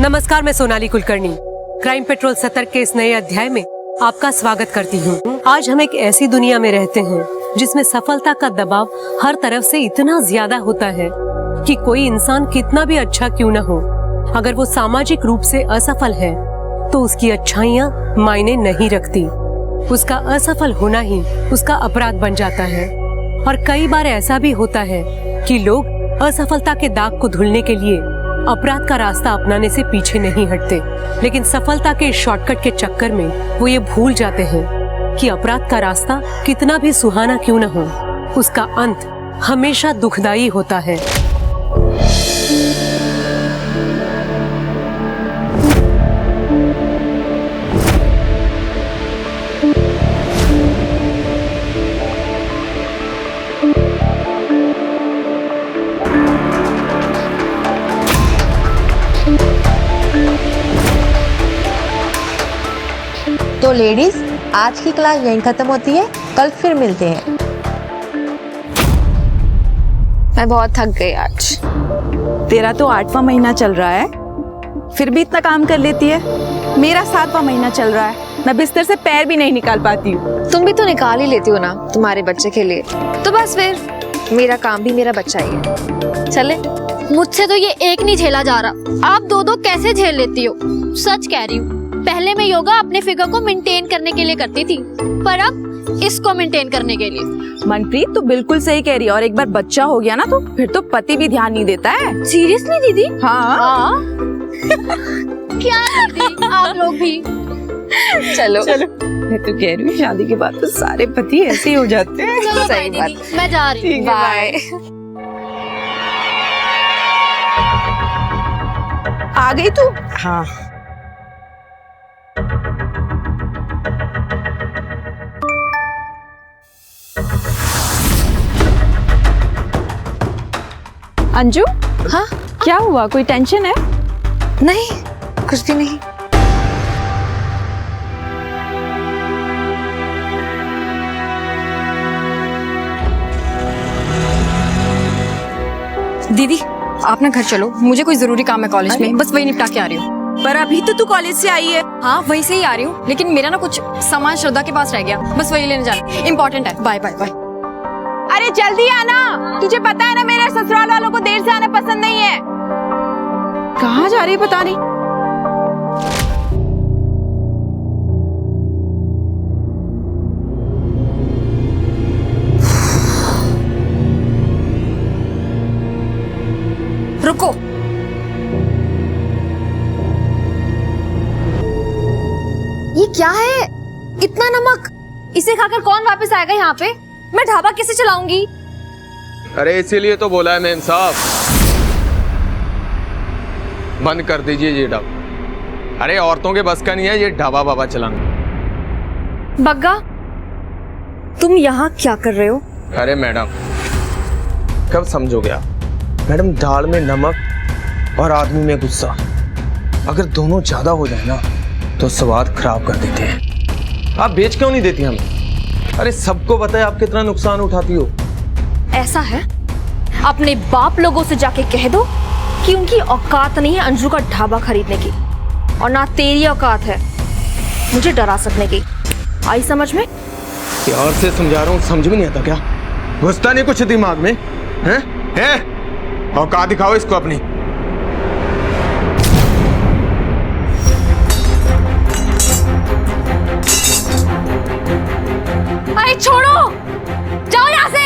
नमस्कार, मैं Sonali Kulkarni crime petrol सतर्क के इस नए अध्याय में आपका स्वागत करती हूँ। आज हम एक ऐसी दुनिया में रहते हैं जिसमें सफलता का दबाव हर तरफ से इतना ज्यादा होता है कि कोई इंसान कितना भी अच्छा क्यों न हो, अगर वो सामाजिक रूप से असफल है तो उसकी अच्छाइयाँ मायने नहीं रखती। उसका असफल होना ही उसका अपराध बन जाता है। और कई बार ऐसा भी होता है कि लोग असफलता के दाग को धुलने के लिए अपराध का रास्ता अपनाने से पीछे नहीं हटते, लेकिन सफलता के शॉर्टकट के चक्कर में वो ये भूल जाते हैं कि अपराध का रास्ता कितना भी सुहाना क्यों न हो, उसका अंत हमेशा दुखदाई होता है। तो लेडीज, आज की क्लास यहीं खत्म होती है, कल फिर मिलते हैं। मैं बहुत थक गई आज। तेरा तो 8वां महीना चल रहा है, फिर भी इतना काम कर लेती है। मेरा 7वां महीना चल रहा है, मैं बिस्तर से पैर भी नहीं निकाल पाती हूँ। तुम भी तो निकाल ही लेती हो ना तुम्हारे बच्चे के लिए, तो बस फिर मेरा काम भी मेरा बच्चा ही है। चले। मुझसे तो ये एक नहीं झेला जा रहा, आप दो दो कैसे झेल लेती हो? सच कह रही हूँ, पहले मैं योगा अपने फिगर को मेंटेन करने के लिए करती थी, पर अब इसको मेंटेन करने के लिए। मनप्रीत तो बिल्कुल सही कह रही है, और एक बार बच्चा हो गया ना तो फिर तो पति भी ध्यान नहीं देता है। सीरियसली दीदी? हाँ। क्या दीदी, आप लोग भी। चलो चलो, मैं तो कह रही हूँ शादी के बाद तो सारे पति ऐसे ही हो जाते हैं। चलो सही बाय बात। दीदी, मैं जा रही हूँ। बाय। आ गई तू? हाँ। अंजू, हाँ? क्या हुआ? कोई टेंशन है? नहीं, कुछ भी नहीं। दीदी, आप ना घर चलो, मुझे कोई जरूरी काम है कॉलेज में, बस वही निपटा के आ रही हूँ। पर अभी तो तू कॉलेज से आई है। हाँ, वहीं से ही आ रही हूँ, लेकिन मेरा ना कुछ सामान श्रद्धा के पास रह गया, बस वही लेने जाना, इम्पोर्टेंट है। Bye bye bye. अरे जल्दी आना, तुझे पता है ना मेरे ससुराल वालों को देर से आना पसंद नहीं है। कहाँ जा रही है पता नहीं। रुको, ये क्या है? इतना नमक, इसे खाकर कौन वापस आएगा यहाँ पे? मैं ढाबा कैसे चलाऊंगी? अरे इसीलिए तो बोला है मेम साहब, बंद कर दीजिए ये ढाबा। अरे औरतों के बस का नहीं है ये ढाबा बाबा चलाना। बग्गा, तुम यहाँ क्या कर रहे हो? अरे मैडम, कब समझोगे आप? मैडम, दाल में नमक और आदमी में गुस्सा, अगर दोनों ज्यादा हो जाए ना तो स्वाद खराब कर देते हैं। आप बेच क्यों नहीं देती हमें? अरे सबको पता है आप कितना नुकसान उठाती हो। ऐसा है, अपने बाप लोगों से जाके कह दो कि उनकी औकात नहीं है अंजू का ढाबा खरीदने की, और ना तेरी औकात है मुझे डरा सकने की। आई समझ में? प्यार से समझा रहा हूँ, समझ में नहीं आता क्या? घुसता नहीं कुछ दिमाग में? हैं? औकात दिखाओ इसको अपनी। अरे छोड़ो, जाओ यहाँ से।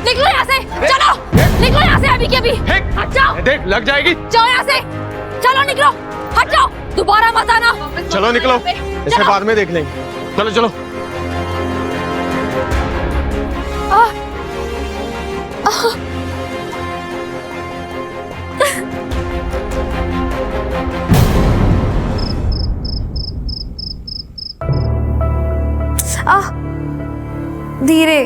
निकलो यहाँ से, चलो निकलो यहाँ से अभी के अभी। हट जाओ। देख लग जाएगी। जाओ यहाँ से, चलो निकलो, हट जाओ, दोबारा मत आना। चलो निकलो, इसे बाद में देख लेंगे। चलो चलो। धीरे।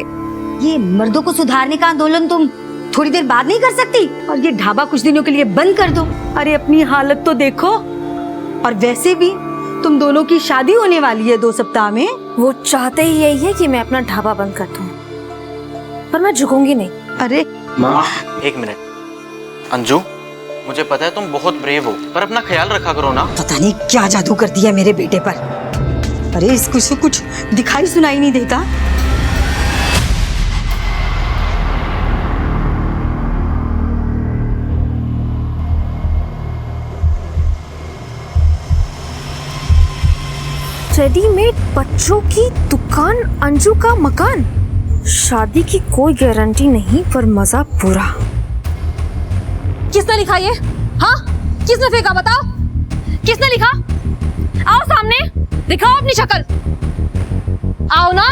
ये मर्दों को सुधारने का आंदोलन तुम थोड़ी देर बाद नहीं कर सकती? और ये ढाबा कुछ दिनों के लिए बंद कर दो। अरे अपनी हालत तो देखो। और वैसे भी तुम दोनों की शादी होने वाली है 2 सप्ताह में। वो चाहते ही यही है कि मैं अपना ढाबा बंद कर दूं। पर मैं झुकूंगी नहीं। अरे माँ, एक मिनट। अंजू, मुझे पता है तुम बहुत ब्रेव हो, पर अपना ख्याल रखा करो ना। पता नहीं क्या जादू कर दिया मेरे बेटे पर। अरे इसको से कुछ दिखाई सुनाई नहीं देता। रेडीमेड बच्चों की दुकान, अंजू का मकान। शादी की कोई गारंटी नहीं पर मजा पूरा। किसने लिखा ये? हाँ, किसने फेंका बताओ? किसने लिखा? आओ सामने, दिखाओ अपनी शक्ल। आओ ना।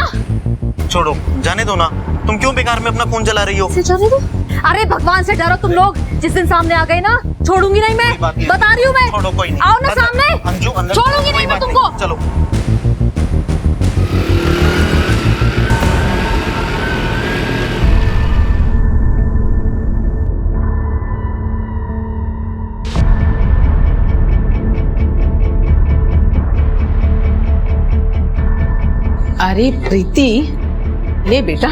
छोड़ो, जाने दो ना। तुम क्यों बेकार में अपना खून जला रही हो? जाने दो। अरे भगवान से डरो तुम लोग। जिस दिन सामने आ गए ना, छोड़ूंगी नहीं मैं। बता रही हूँ मैं। छोड़ो, कोई नहीं। आओ ना सामने। अंजू, अंदर छोड़ूंगी नहीं मैं तुमको। चलो। अरे प्रीति, ले बेटा,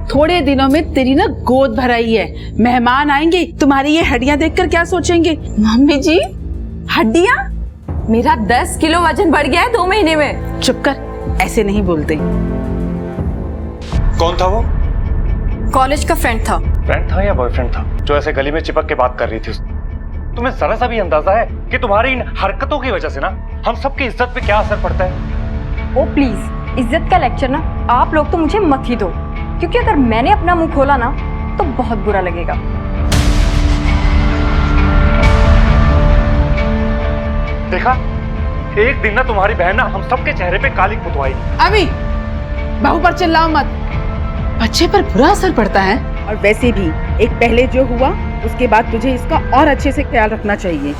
थोड़े दिनों में तेरी ना गोद भराई है। मेहमान आएंगे, तुम्हारी ये हड्डियां देखकर क्या सोचेंगे? मम्मी जी, हड्डियां? मेरा 10 किलो वजन बढ़ गया है 2 महीने में। चुप कर, ऐसे नहीं बोलते। कौन था वो? कॉलेज का फ्रेंड था। फ्रेंड था या बॉयफ्रेंड था जो ऐसे गली में चिपक के बात कर रही थी उससे? तुम्हें जरा सा भी अंदाजा है कि तुम्हारी इन हरकतों की वजह से ना हम सबकी इज्जत पे क्या असर पड़ता है? ओ प्लीज, इज्जत का लेक्चर ना आप लोग तो मुझे मत ही दो, क्योंकि अगर मैंने अपना मुंह खोला ना तो बहुत बुरा लगेगा। देखा, एक दिन ना तुम्हारी बहन ना हम सबके चेहरे पे काली पुतवाएगी। अभी बहू पर चिल्लाओ मत, बच्चे पर बुरा असर पड़ता है। और वैसे भी एक पहले जो हुआ उसके बाद तुझे इसका और अच्छे से ख्याल रखना चाहिए।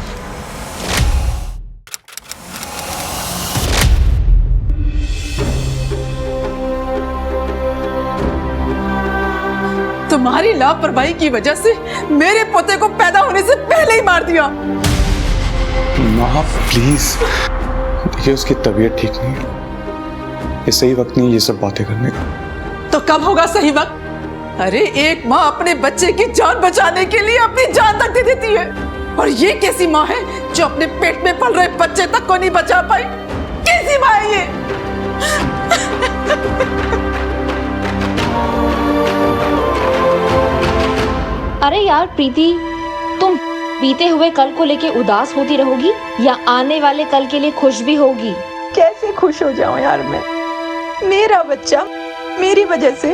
तुम्हारी लापरवाही की वजह से मेरे पोते को पैदा होने से पहले ही मार दिया। माँ प्लीज, देखिए उसकी तबीयत ठीक नहीं है, ये सही वक्त नहीं ये सब बातें करने का। तो कब होगा सही वक्त? अरे एक माँ अपने बच्चे की जान बचाने के लिए अपनी जान तक दे देती है, और ये कैसी माँ है जो अपने पेट में पल रहे बच्चे तक को नहीं बचा पाई? कैसी माँ है ये? अरे यार प्रीति, तुम बीते हुए कल को लेके उदास होती रहोगी या आने वाले कल के लिए खुश भी होगी? कैसे खुश हो जाऊं यार मैं? मेरा बच्चा मेरी वजह से।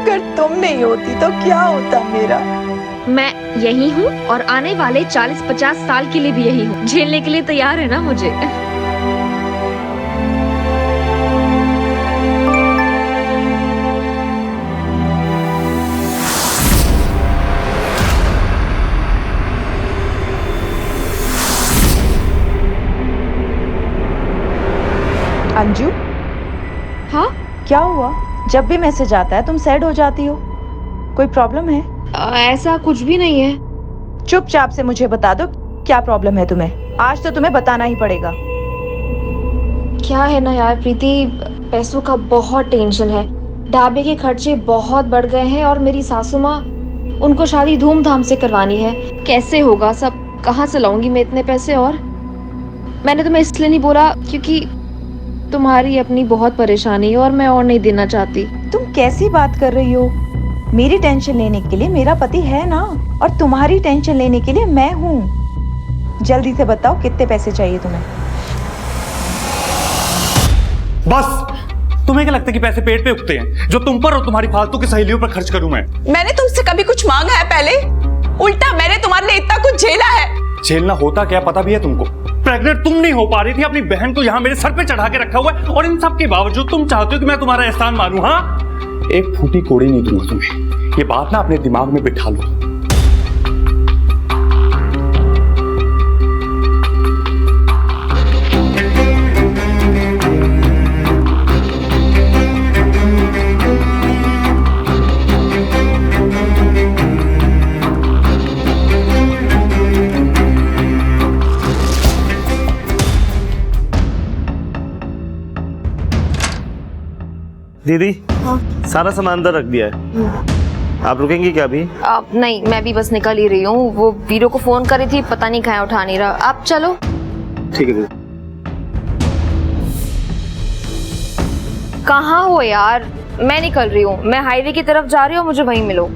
अगर तुम नहीं होती तो क्या होता मेरा? मैं यही हूँ और आने वाले 40-50 साल के लिए भी यही हूँ। झेलने के लिए तैयार है ना मुझे? अंजू, हाँ, क्या हुआ? जब भी मैसेज आता है तुम सैड हो जाती हो, कोई प्रॉब्लम है? ऐसा कुछ भी नहीं है। चुपचाप से मुझे बता दो क्या प्रॉब्लम है तुम्हें। आज तो तुम्हें बताना ही पड़ेगा। क्या है ना यार प्रीति, पैसों का बहुत टेंशन है। ढाबे के खर्चे बहुत बढ़ गए हैं और मेरी सासू माँ, उनको शादी धूमधाम से करवानी है। कैसे होगा सब? कहाँ से लाऊंगी मैं इतने पैसे? और मैंने तुम्हें इसलिए नहीं बोला क्योंकि तुम्हारी अपनी बहुत परेशानी है और मैं और नहीं देना चाहती। तुम कैसी बात कर रही हो? मेरी टेंशन लेने के लिए मेरा पति है ना, और तुम्हारी टेंशन लेने के लिए मैं हूँ। जल्दी से बताओ कितने पैसे चाहिए तुम्हें? बस, तुम्हें क्या लगता है कि पैसे पेट पे उगते हैं जो तुम पर और तुम्हारी फालतू की सहेलियों पर खर्च करूं मैं? मैंने तुमसे कभी कुछ मांगा है पहले? उल्टा मैंने तुम्हारे लिए इतना कुछ झेला है। झेलना होता क्या पता भी है तुमको? प्रेग्नेंट तुम नहीं हो पा रही थी, अपनी बहन को यहाँ मेरे सर पे चढ़ा के रखा हुआ है, और इन सब के बावजूद तुम चाहते हो कि मैं तुम्हारा एहसान मानूं? हाँ, एक फूटी कोड़ी नहीं दूंगा तुम्हें। ये बात ना अपने दिमाग में बिठा लो। दीदी सारा सामान अंदर रख दिया है, आप रुकेंगी क्या अभी? नहीं, मैं भी बस निकल ही रही हूँ। वो वीरो को फोन करी थी, पता नहीं कहाँ उठा नहीं रहा। आप चलो। ठीक है दीदी। कहाँ हो यार? मैं निकल रही हूँ, मैं हाईवे की तरफ जा रही हूँ, मुझे वहीं मिलो।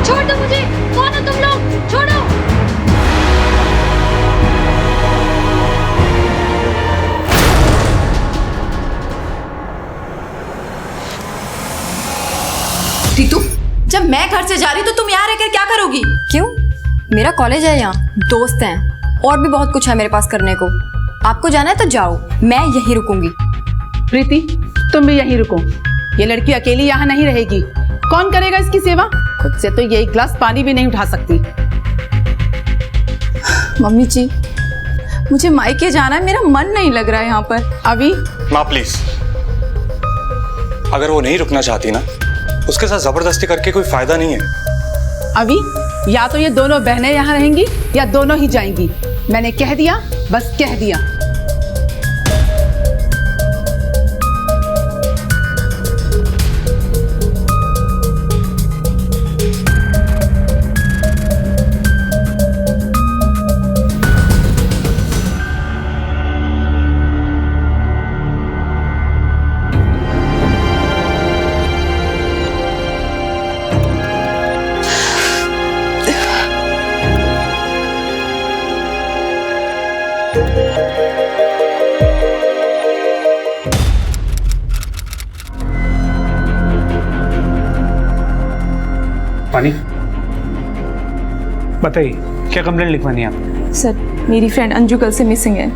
छोड़ दो मुझे, कौन हो तुम लोग? छोड़ो। टीटू, जब मैं घर से जा रही तो तुम यहाँ रहकर क्या करोगी? क्यों? मेरा कॉलेज है, यहाँ दोस्त हैं और भी बहुत कुछ है मेरे पास करने को। आपको जाना है तो जाओ, मैं यहीं रुकूंगी। प्रीति, तुम भी यहीं रुको। ये लड़की अकेली यहाँ नहीं रहेगी। कौन करेगा इसकी सेवा? खुद से तो ये एक गिलास पानी भी नहीं उठा सकती। मम्मी जी, मुझे मायके जाना है, मेरा मन नहीं लग रहा है यहाँ पर। अभी माँ प्लीज, अगर वो नहीं रुकना चाहती ना, उसके साथ जबरदस्ती करके कोई फायदा नहीं है। अभी या तो ये दोनों बहनें यहाँ रहेंगी या दोनों ही जाएंगी। मैंने कह दिया, बस कह दिया। पानी, बताइए क्या कंप्लेंट लिखवानी है आप? सर, मेरी फ्रेंड अंजू कल से मिसिंग है।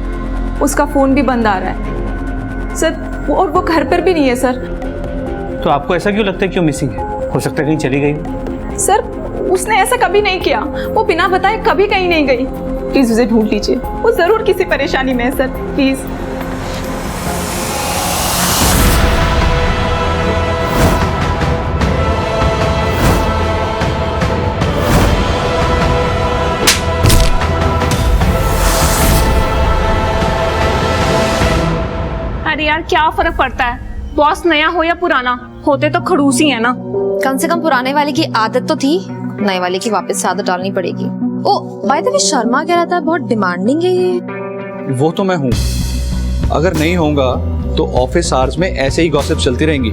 उसका फ़ोन भी बंद आ रहा है सर, और वो घर पर भी नहीं है सर। तो आपको ऐसा क्यों लगता है क्यों मिसिंग है? हो सकता है कहीं चली गई। सर, उसने ऐसा कभी नहीं किया। वो बिना बताए कभी कहीं नहीं गई। प्लीज़ उसे ढूंढ लीजिए, वो ज़रूर किसी परेशानी में है सर, प्लीज़। अरे यार, क्या फर्क पड़ता है? बॉस नया हो या पुराना, होते तो खड़ूस ही है ना। कम से कम पुराने वाले की आदत तो थी, नए वाले की वापस से आदत डालनी पड़ेगी। ओ बाय द वे, शर्मा कह रहा था बहुत डिमांडिंग है ये। वो तो मैं हूँ, अगर नहीं होगा तो ऑफिस आवर्स में ऐसे ही गॉसिप चलती रहेंगी।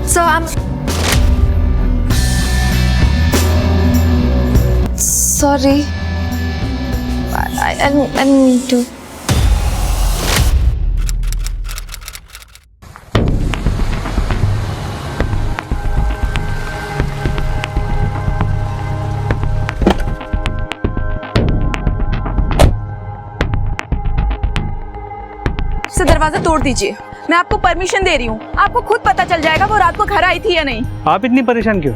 So I'm sorry. I need to. से दरवाजा तोड़ दीजिए, मैं आपको परमिशन दे रही हूँ। आपको खुद पता चल जाएगा वो रात को घर आई थी या नहीं। आप इतनी परेशान क्यों?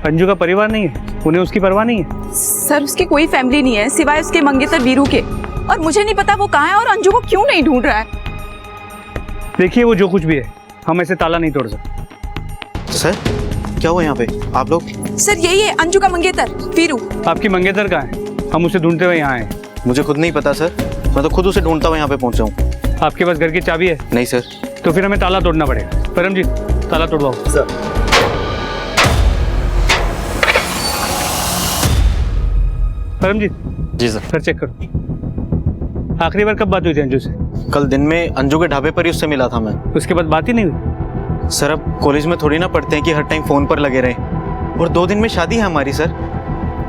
अंजू का परिवार नहीं है, उन्हें उसकी परवाह नहीं है। सर, उसकी कोई फैमिली नहीं है सिवाय उसके मंगेतर वीरू के, और मुझे नहीं पता वो कहाँ है और अंजू को क्यों नहीं ढूंढ रहा है। देखिए, वो जो कुछ भी है, हम ऐसे ताला नहीं तोड़ सकते। सर, क्या हुआ यहाँ पे? आप लोग? सर, यही है अंजू का मंगेतर वीरू। आपकी मंगेतर कहाँ है? हम उसे ढूंढते हुए यहाँ आए। मुझे खुद नहीं पता सर, मैं तो खुद उसे ढूंढता हुआ यहाँ पे पहुँचा हूँ। आपके पास घर की चाबी है? नहीं सर। तो फिर हमें ताला तोड़ना पड़ेगा। परमजीत, ताला तोड़वाओ। सर। परमजीत। जी सर। घर चेक करो। आखिरी बार कब बात हुई थी अंजू से? कल दिन में अंजू के ढाबे पर ही उससे मिला था मैं। उसके बाद बात ही नहीं हुई? सर, अब कॉलेज में थोड़ी ना पढ़ते हैं कि हर टाइम फोन पर लगे रहें। और 2 दिन में शादी है हमारी सर।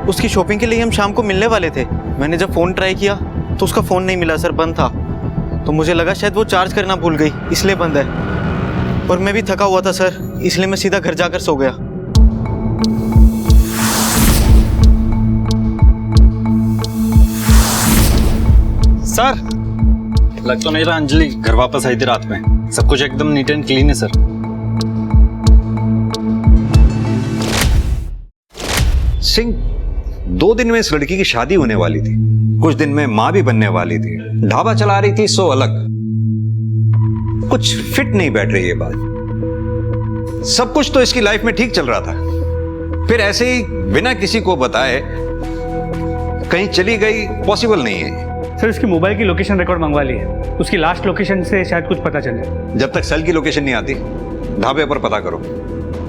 उसकी शॉपिंग के लिए हम शाम को मिलने वाले थे। मैंने जब फ़ोन ट्राई किया तो उसका फ़ोन नहीं मिला सर, बंद था। तो मुझे लगा शायद वो चार्ज करना भूल गई, इसलिए बंद है। और मैं भी थका हुआ था सर, इसलिए मैं सीधा घर जाकर सो गया। सर, लग तो नहीं रहा अंजलि घर वापस आई थी रात में। सब कुछ एकदम नीट एंड क्लीन है सर। सिंह, 2 दिन में इस लड़की की शादी होने वाली थी, कुछ दिन में मां भी बनने वाली थी, ढाबा चला रही थी, सो अलग। कुछ फिट नहीं बैठ रही ये बात। सब कुछ तो इसकी लाइफ में ठीक चल रहा था, फिर ऐसे ही बिना किसी को बताए कहीं चली गई, पॉसिबल नहीं है। सर उसकी मोबाइल की लोकेशन रिकॉर्ड मंगवा ली है, उसकी लास्ट लोकेशन से शायद कुछ पता चल जाए। जब तक सेल की लोकेशन नहीं आती, ढाबे पर पता करो।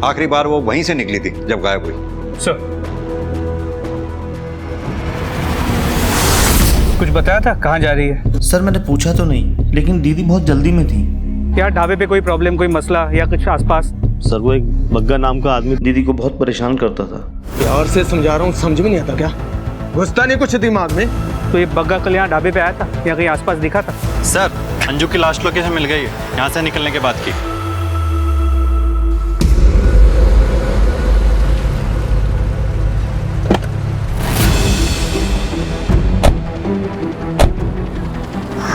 आखिरी बार वो वहीं से निकली थी जब गायब हुई। सर कुछ बताया था कहाँ जा रही है? सर मैंने पूछा तो नहीं, लेकिन दीदी बहुत जल्दी में थी। क्या ढाबे पे कोई प्रॉब्लम, कोई मसला या कुछ आसपास? सर वो एक बग्गा नाम का आदमी दीदी को बहुत परेशान करता था। प्यार से समझा रहा हूँ, समझ में नहीं आता क्या? घुसता नहीं कुछ दिमाग में। तो ये बग्गा कल यहाँ ढाबे पे आया था या कहीं आसपास दिखा था? सर अंजू की लास्ट लोकेशन मिल गई है, यहाँ से निकलने के बाद की।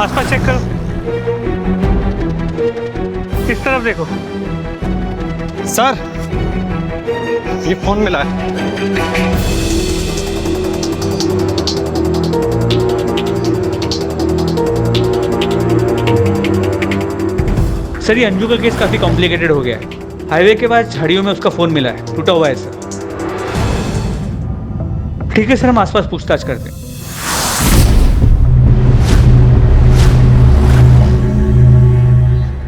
आसपास चेक करो, इस तरफ देखो। सर ये फोन मिला है। सर ये अंजू का केस काफी कॉम्प्लिकेटेड हो गया है। हाईवे के बाद झाड़ियों में उसका फोन मिला है, टूटा हुआ है सर। ठीक है सर, हम आसपास पूछताछ करते हैं।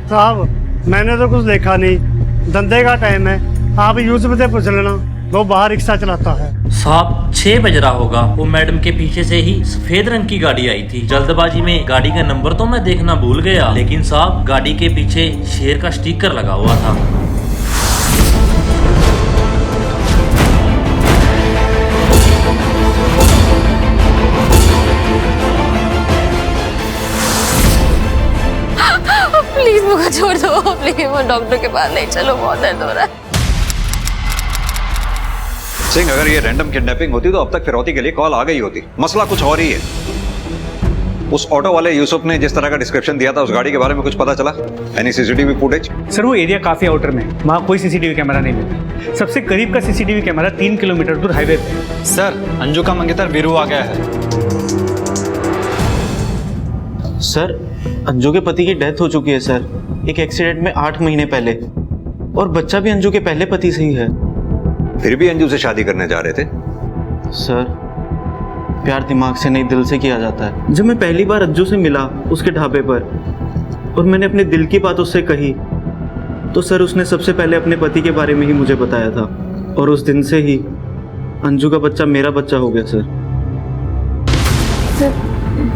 साहब मैंने तो कुछ देखा नहीं, धंधे का टाइम है, आप यूसुफ से पूछ लेना, वो बाहर रिक्शा चलाता है। साहब 6 बज रहा होगा, वो मैडम के पीछे से ही सफेद रंग की गाड़ी आई थी। जल्दबाजी में गाड़ी का नंबर तो मैं देखना भूल गया, लेकिन साहब गाड़ी के पीछे शेर का स्टिकर लगा हुआ था। प्लीज मुझे छोड़ दो, प्लीज वो डॉक्टर के पास नहीं चलो, बहुत दर्द हो रहा है। सिंह, अगर ये रैंडम किडनैपिंग होती तो अब तक फिरौती के लिए कॉल आ गई होती। मसला कुछ और ही है। उस ऑटो वाले यूसुफ ने जिस तरह का डिस्क्रिप्शन दिया था, उस गाड़ी के बारे में कुछ पता चला? Any CCTV footage? सर वो एरिया काफी आउटर में, वहाँ कोई सीसीटीवी कैमरा नहीं मिला। सबसे करीब का सीसीटीवी कैमरा 3 किलोमीटर दूर हाईवे पे। सर अंजू का मंगेतर वीरू आ गया है। सर अंजू के पति की डेथ हो चुकी है सर, एक एक्सीडेंट में 8 महीने पहले, और बच्चा भी अंजू के पहले पति से ही है। फिर भी अंजू से शादी करने जा रहे थे? सर प्यार दिमाग से नहीं, दिल से किया जाता है। जब मैं पहली बार अंजू से मिला उसके ढाबे पर और मैंने अपने दिल की बात उससे कही, तो सर उसने सबसे पहले अपने पति के बारे में ही मुझे बताया था, और उस दिन से ही अंजू का बच्चा मेरा बच्चा हो गया। सर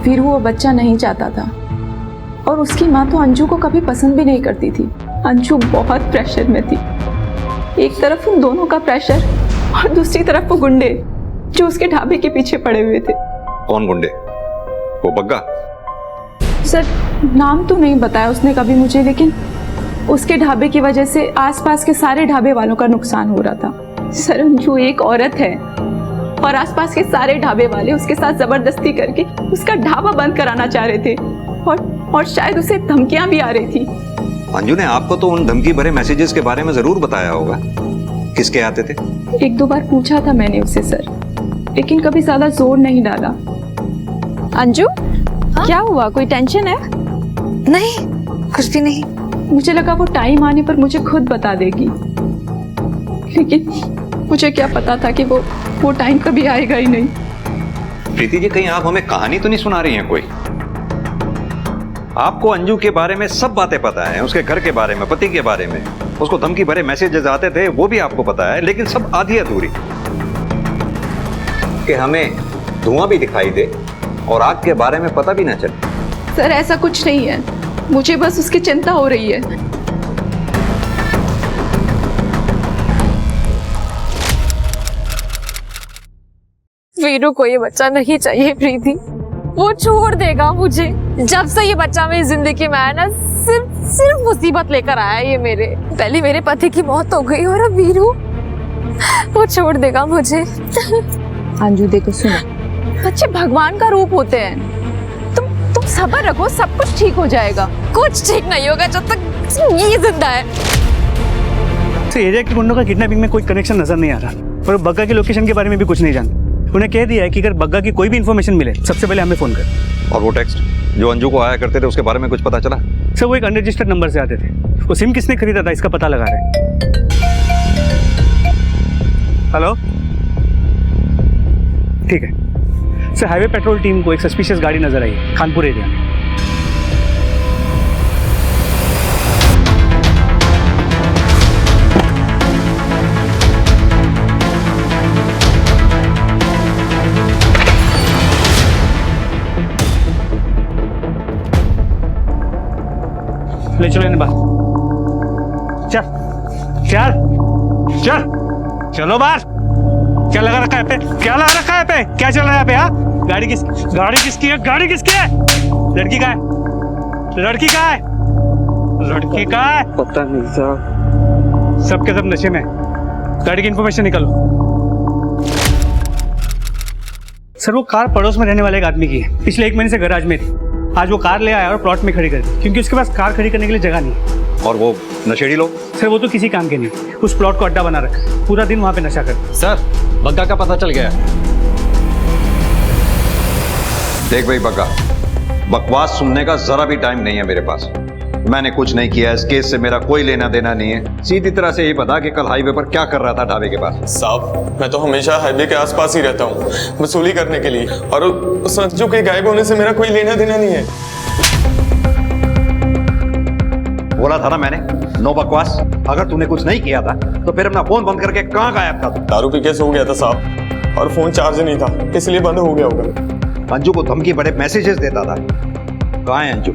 वीरू वो बच्चा नहीं चाहता था, और उसकी माँ तो अंजू को कभी पसंद भी नहीं करती थी। अंजू बहुत प्रेशर में थी, एक तरफ उन दोनों का प्रेशर और दूसरी तरफ वो गुंडे जो उसके ढाबे के पीछे पड़े हुए थे। कौन गुंडे? वो बग्गा? सर नाम तो नहीं बताया उसने कभी मुझे, लेकिन उसके ढाबे की वजह से आसपास के सारे ढाबे वालों का नुकसान हो रहा था। सर अंजू एक औरत है और आसपास के सारे ढाबे वाले उसके साथ जबरदस्ती करके उसका ढाबा बंद कराना चाह रहे थे, और शायद उसे धमकियां भी आ रही थी। अंजू ने आपको तो उन धमकी भरे मैसेजेस के बारे में जरूर बताया होगा। किसके आते थे? 1-2 बार पूछा था मैंने उससे सर, लेकिन कभी ज्यादा जोर नहीं डाला। अंजू क्या हुआ, कोई टेंशन है? नहीं, कुछ भी नहीं। मुझे लगा वो टाइम आने पर मुझे खुद बता देगी, लेकिन मुझे क्या पता था कि वो टाइम कभी आएगा ही नहीं। प्रीति जी, कहीं आप हमें कहानी तो नहीं सुना रही हैं कोई? आपको अंजू के बारे में सब बातें पता है, उसके घर के बारे में, पति के बारे में, उसको धमकी भरे मैसेजेस आते थे वो भी आपको पता है, लेकिन सब आधी अधूरी। कि हमें धुआं भी दिखाई दे और आग के बारे में पता भी ना चले। सर ऐसा कुछ नहीं है, मुझे बस उसकी चिंता हो रही है। वीरू को ये बच्चा नहीं चाहिए प्रीति, वो छोड़ देगा मुझे। जब से ये बच्चा मेरी जिंदगी में आया ना, सिर्फ मुसीबत लेकर आया ये मेरे। पहले मेरे पति की मौत हो गई और अब वीरू, वो छोड़ देगा मुझे। अंजू देखो सुनो, बच्चे भगवान का रूप होते हैं, तुम सब्र रखो, सब कुछ ठीक हो जाएगा। कुछ ठीक नहीं होगा जब तक ये जिंदा है। एरिया के गुंडों का किडनैपिंग में कोई कनेक्शन नजर नहीं आ रहा। और वो बग्गा की लोकेशन के बारे में भी कुछ नहीं जानते। उन्हें कह दिया है कि अगर बग्गा की कोई भी इन्फॉर्मेशन मिले सबसे पहले हमें फ़ोन कर। और वो टेक्स्ट जो अंजू को आया करते थे उसके बारे में कुछ पता चला? सर वो एक अनरजिस्टर्ड नंबर से आते थे। वो सिम किसने खरीदा था इसका पता लगा रहे हैं। हेलो, ठीक है सर। हाईवे पेट्रोल टीम को एक सस्पिशियस गाड़ी नजर आई है खानपुर एरिया में। ले चलो इन्हें बाहर। चल चल चल, चलो बाहर। क्या लगा रखा है पे? क्या लगा रखा है पे? क्या चल रहा है यहाँ पे? हाँ, गाड़ी किसकी है? गाड़ी किसकी है? लड़की का है? लड़की का है? लड़की का है? पता नहीं साहब। सबके सब नशे में। गाड़ी की इंफॉर्मेशन निकालो। सर वो कार पड़ोस में रहने वाले एक आदमी की है। पिछले 1 महीने से गैराज में थी। आज वो कार ले आया और प्लॉट में खड़ी कर दी, क्योंकि उसके पास कार खड़ी करने के लिए जगह नहीं है। और वो नशेड़ी लोग? सर वो तो किसी काम के नहीं, उस प्लॉट को अड्डा बना रखा है। पूरा दिन वहाँ पे नशा करते। सर बग्गा का पता चल गया। देख भाई बग्गा, बकवास सुनने का जरा भी टाइम नहीं है मेरे पास। मैंने कुछ नहीं किया, इस केस से मेरा कोई लेना देना नहीं है। सीधी तरह से ये बता कि कल हाईवे पर क्या कर रहा था ढाबे के पास? साहब मैं तो हमेशा हाईवे के आसपास ही रहता हूँ वसूली करने के लिए, और उस अंजू के गायब होने से मेरा कोई लेना देना नहीं है। बोला था ना मैंने, नो बकवास। अगर तूने कुछ नहीं किया था तो फिर अपना फोन बंद करके कहाँ गायब था? दारू पी के सो गया था साहब, और फोन चार्ज नहीं था इसलिए बंद हो गया होगा। अंजू को धमकी बड़े मैसेजेस देता था। कहाँ है अंजू?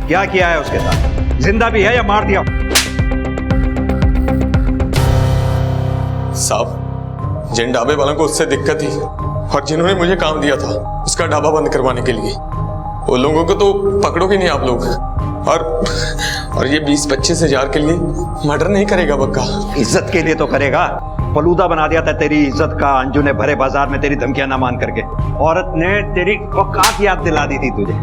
क्या किया है उसके साथ? जिंदा भी है या मार दिया? साहब जिन ढाबे वालों को उससे दिक्कत थी और जिन्होंने मुझे काम दिया था उसका ढाबा बंद करवाने के लिए, वो लोगों को तो पकड़ोगे नहीं आप लोग। और ये 20-25 हजार के लिए मर्डर नहीं करेगा बग्गा। इज्जत के लिए तो करेगा। फलूदा बना दिया था तेरी इज्जत का अंजू ने भरे बाजार में तेरी धमकियां ना मान करके। औरत ने तेरी औकात याद दिला दी थी तुझे।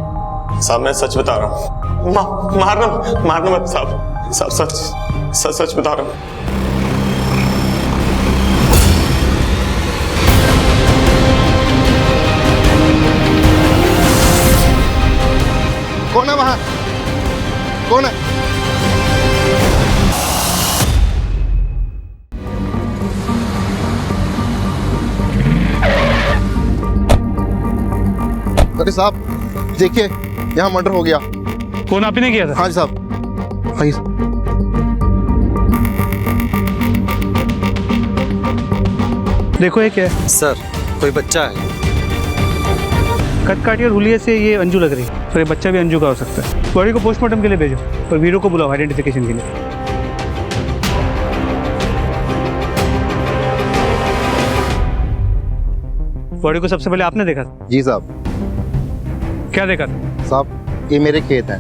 साहब मैं सच बता रहा हूँ। मारना मत साहब। साहब सच बता रहा हूँ। कौन है वहां? कौन है? अरे साहब देखिए, यहाँ मर्डर हो गया। कौन? आप ही ने किया था? हाँ जी साहब। आइए। देखो ये क्या है? सर कोई बच्चा है। कटकाटी और हुलिये से ये अंजू लग रही है, और ये बच्चा भी अंजू का हो सकता है। बॉडी को पोस्टमार्टम के लिए भेजो और वीरो को बुलाओ आइडेंटिफिकेशन के लिए। बॉडी को सबसे पहले आपने देखा था? जी साहब। क्या देखा था? साहब ये मेरे खेत हैं,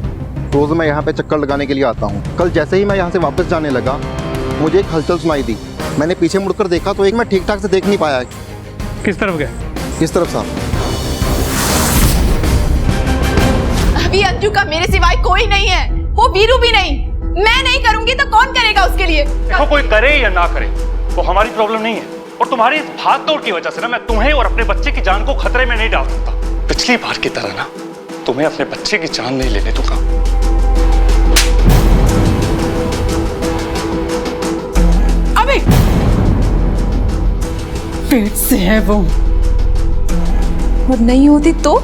रोज मैं यहाँ पे चक्कर लगाने के लिए आता हूँ। कल जैसे ही मैं यहाँ से वापस जाने लगा मुझे एक हलचल सुनाई दी। मैंने पीछे मुड़कर देखा तो एक मैं ठीक ठाक से देख नहीं पाया। किस तरफ गया? किस तरफ साहब? अभी अंजू का मेरे सिवाय कोई नहीं है, वो वीरू भी नहीं। मैं नहीं करूंगी तो कौन करेगा उसके लिए? देखो कोई करे या ना करे वो हमारी प्रॉब्लम नहीं है, और तुम्हारी इस भाग दौड़ की वजह से ना मैं तुम्हें और अपने बच्चे की जान को खतरे में नहीं डाल सकता। पिछली बार की तरह ना तुम्हें अपने बच्चे की जान नहीं लेने दूंगा। अबे पेट से है वो, और नहीं होती तो?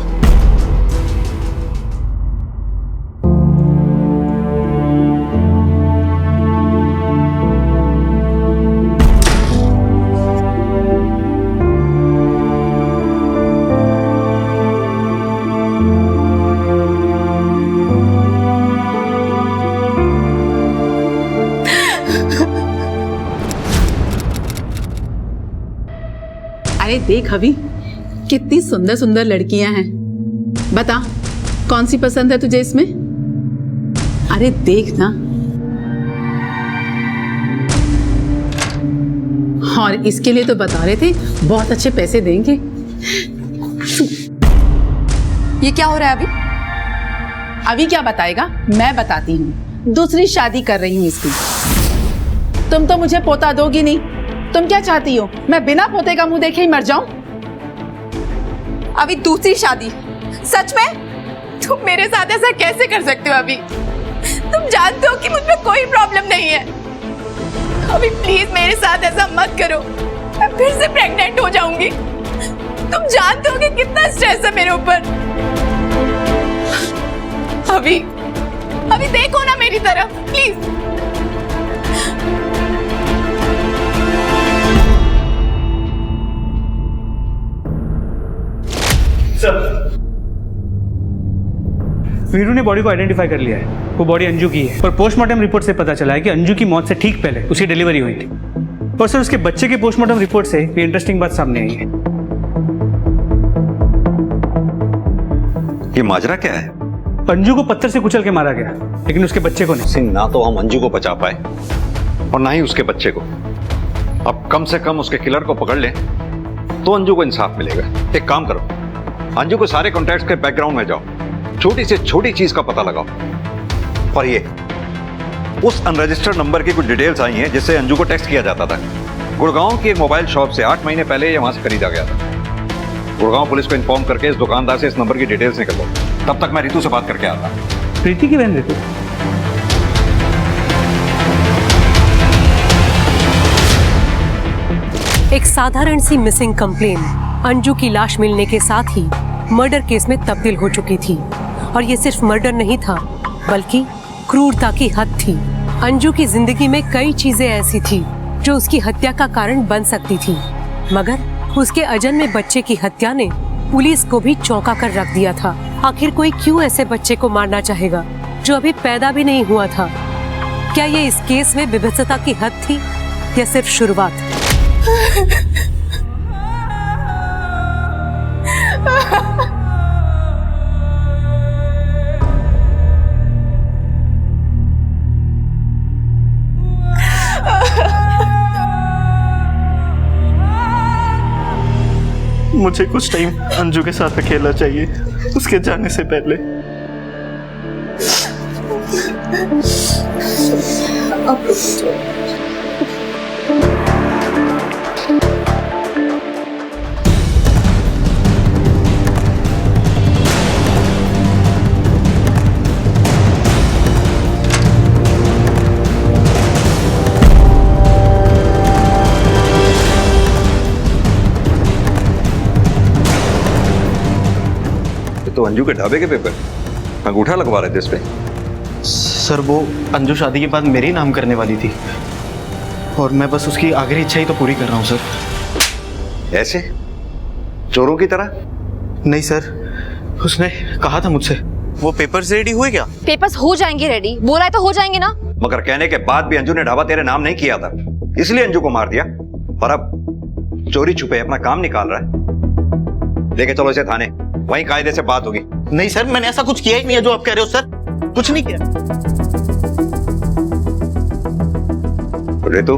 अरे देख अभी कितनी सुंदर सुंदर लड़कियां हैं, बता कौन सी पसंद है तुझे इसमें? अरे देख ना। और इसके लिए तो बता रहे थे बहुत अच्छे पैसे देंगे। ये क्या हो रहा है अभी? अभी क्या बताएगा, मैं बताती हूँ। दूसरी शादी कर रही हूँ इसकी। तुम तो मुझे पोता दोगी नहीं, तुम क्या चाहती हो, मैं बिना पोते का मुंह देखे ही मर जाऊं? अभी दूसरी शादी? सच में? तुम मेरे साथ ऐसा कैसे कर सकते हो? अभी तुम जानते हो कि मुझ में कोई प्रॉब्लम नहीं है। अभी प्लीज मेरे साथ ऐसा मत करो, मैं फिर से प्रेग्नेंट हो जाऊंगी। तुम जानते हो कि कितना स्ट्रेस है मेरे ऊपर। अभी देखो ना मेरी तरफ प्लीज। वीरू ने बॉडी को आइडेंटिफाई कर लिया है। वो बॉडी अंजू की है, पर पोस्टमार्टम रिपोर्ट से पता चला है कि अंजू की मौत से ठीक पहले उसकी डिलीवरी हुई थी। और सर उसके बच्चे के पोस्टमार्टम रिपोर्ट से ये इंटरेस्टिंग बात सामने आई है। ये माजरा क्या है? अंजू को पत्थर से कुचल के मारा गया, लेकिन उसके बच्चे को नहीं। ना तो हम अंजू को बचा पाए और ना ही उसके बच्चे को। अब कम से कम उसके किलर को पकड़ लें तो अंजू को इंसाफ मिलेगा। एक काम करो, अंजू को सारे कॉन्टैक्ट्स के बैकग्राउंड में जाओ, छोटी से छोटी चीज का पता लगाओ। और ये उस अनरजिस्टर्ड नंबर की कुछ डिटेल्स आई हैं जिससे अंजू को टेक्स्ट किया जाता था। गुड़गांव की एक मोबाइल शॉप से 8 महीने पहले ये वहां से खरीदा गया था। गुड़गांव पुलिस को इन्फॉर्म करके इस दुकानदार से इस नंबर की डिटेल्स निकल लो। तब तक मैं रितु से बात करके आता। प्रीति की बहन रितु? एक साधारण सी मिसिंग कंप्लेन अंजू की लाश मिलने के साथ ही मर्डर केस में तब्दील हो चुकी थी। और ये सिर्फ मर्डर नहीं था, बल्कि क्रूरता की हद थी। अंजू की जिंदगी में कई चीजें ऐसी थी जो उसकी हत्या का कारण बन सकती थी, मगर उसके अजन्मे बच्चे की हत्या ने पुलिस को भी चौंका कर रख दिया था। आखिर कोई क्यों ऐसे बच्चे को मारना चाहेगा जो अभी पैदा भी नहीं हुआ था? क्या ये इस केस में विभत्सता की हद थी या सिर्फ शुरुआत? मुझे कुछ टाइम अंजू के साथ अकेला चाहिए, उसके जाने से पहले। तो अंजू के ढाबे के पेपर अंगूठा लगवा रहे थे इस पे। सर वो अंजू शादी के बाद मेरे ही नाम करने वाली थी और मैं बस उसकी आखिरी इच्छा ही तो पूरी कर रहा हूँ सर। ऐसे चोरों की तरह? नहीं सर, उसने कहा था मुझसे। वो पेपर्स रेडी हुए क्या? पेपर्स हो जाएंगे रेडी, बोला है तो हो जाएंगे ना। मगर कहने के बाद भी अंजू ने ढाबा तेरे नाम नहीं किया था, इसलिए अंजू को मार दिया। और अब चोरी छुपे अपना काम निकाल रहा है। लेके चलो इसे थाने, वहीं कायदे से बात होगी। नहीं सर, मैंने ऐसा कुछ किया ही नहीं है जो आप कह रहे हो सर। कुछ नहीं किया। रितु,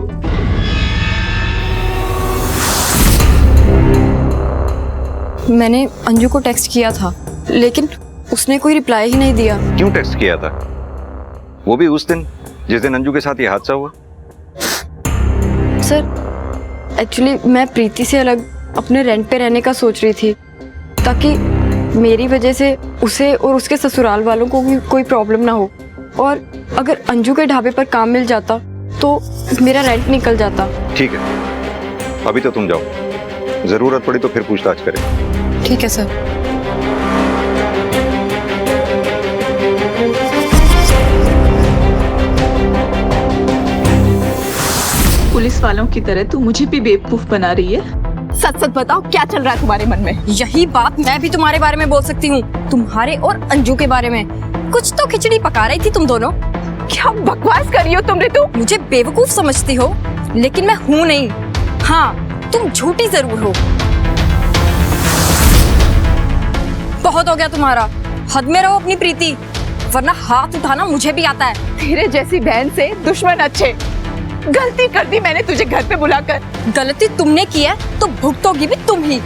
मैंने अंजू को टेक्स्ट किया था, लेकिन उसने कोई रिप्लाई ही नहीं दिया। क्यों टेक्स्ट किया था? वो भी उस दिन जिस दिन अंजू के साथ ये हादसा हुआ। सर एक्चुअली मैं प्रीति से अलग अपने रेंट पे रहने का सोच रही थी, ताकि मेरी वजह से उसे और उसके ससुराल वालों को भी कोई प्रॉब्लम ना हो। और अगर अंजू के ढाबे पर काम मिल जाता तो मेरा रेंट निकल जाता। ठीक है, अभी तो तुम जाओ, जरूरत पड़ी तो फिर पूछताछ करें। ठीक है सर। पुलिस वालों की तरह तू मुझे भी बेवकूफ बना रही है। सच सच बताओ, क्या चल रहा है तुम्हारे मन में? यही बात मैं भी तुम्हारे बारे में बोल सकती हूँ, तुम्हारे और अंजू के बारे में। कुछ तो खिचड़ी पका रही थी तुम दोनों। क्या बकवास कर रही हो तुम रितु? मुझे बेवकूफ समझती हो, लेकिन मैं हूँ नहीं। हाँ, तुम झूठी जरूर हो। बहुत हो गया तुम्हारा, हद में रहो अपनी प्रीति, वरना हाथ उठाना मुझे भी आता है। तेरे जैसी बहन से दुश्मन अच्छे। गलती कर दी मैंने तुझे घर पे बुलाकर। गलती तुमने की है तो भुगतोगी भी तुम ही।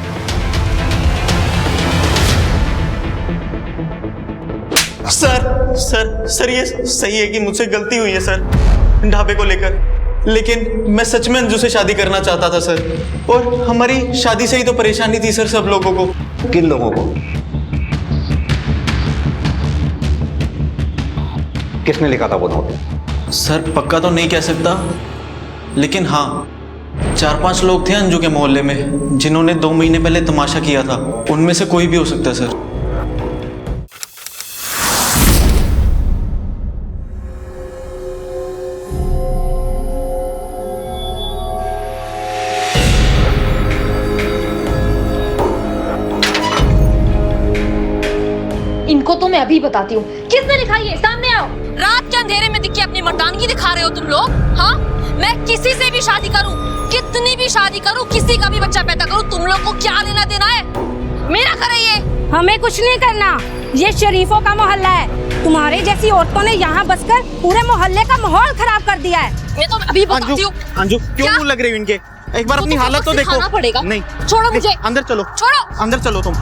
सर ये सही है कि मुझसे गलती हुई है सर, ढाबे को लेकर। लेकिन मैं सच में अंजू से शादी करना चाहता था सर। और हमारी शादी से ही तो परेशानी थी सर सब लोगों को। किन लोगों को? किसने लिखा था वो नोट? सर पक्का तो नहीं कह सकता, लेकिन हाँ 4-5 लोग थे अंजू के मोहल्ले में जिन्होंने 2 महीने पहले तमाशा किया था। उनमें से कोई भी हो सकता है सर। इनको तो मैं अभी बताती हूँ किसने लिखा ये, सामने आओ। रात के अंधेरे में दिख के अपनी मर्दानगी दिखा रहे हो तुम लोग। हाँ, मैं किसी से भी शादी करूँ, कितनी भी शादी करूँ, किसी का भी बच्चा पैदा करूँ, तुम लोग को क्या लेना देना है? मेरा घर है ये। हमें कुछ नहीं करना, ये शरीफों का मोहल्ला है। तुम्हारे जैसी औरतों ने यहाँ बसकर पूरे मोहल्ले का माहौल खराब कर दिया है। मैं तो अभी बताती हूँ। अंजू क्यों मुंह लग रही हो इनके? एक बार अपनी हालत तो देखो। पड़ेगा। नहीं छोड़ो मुझे। अंदर चलो, छोड़ो। अंदर चलो तुम।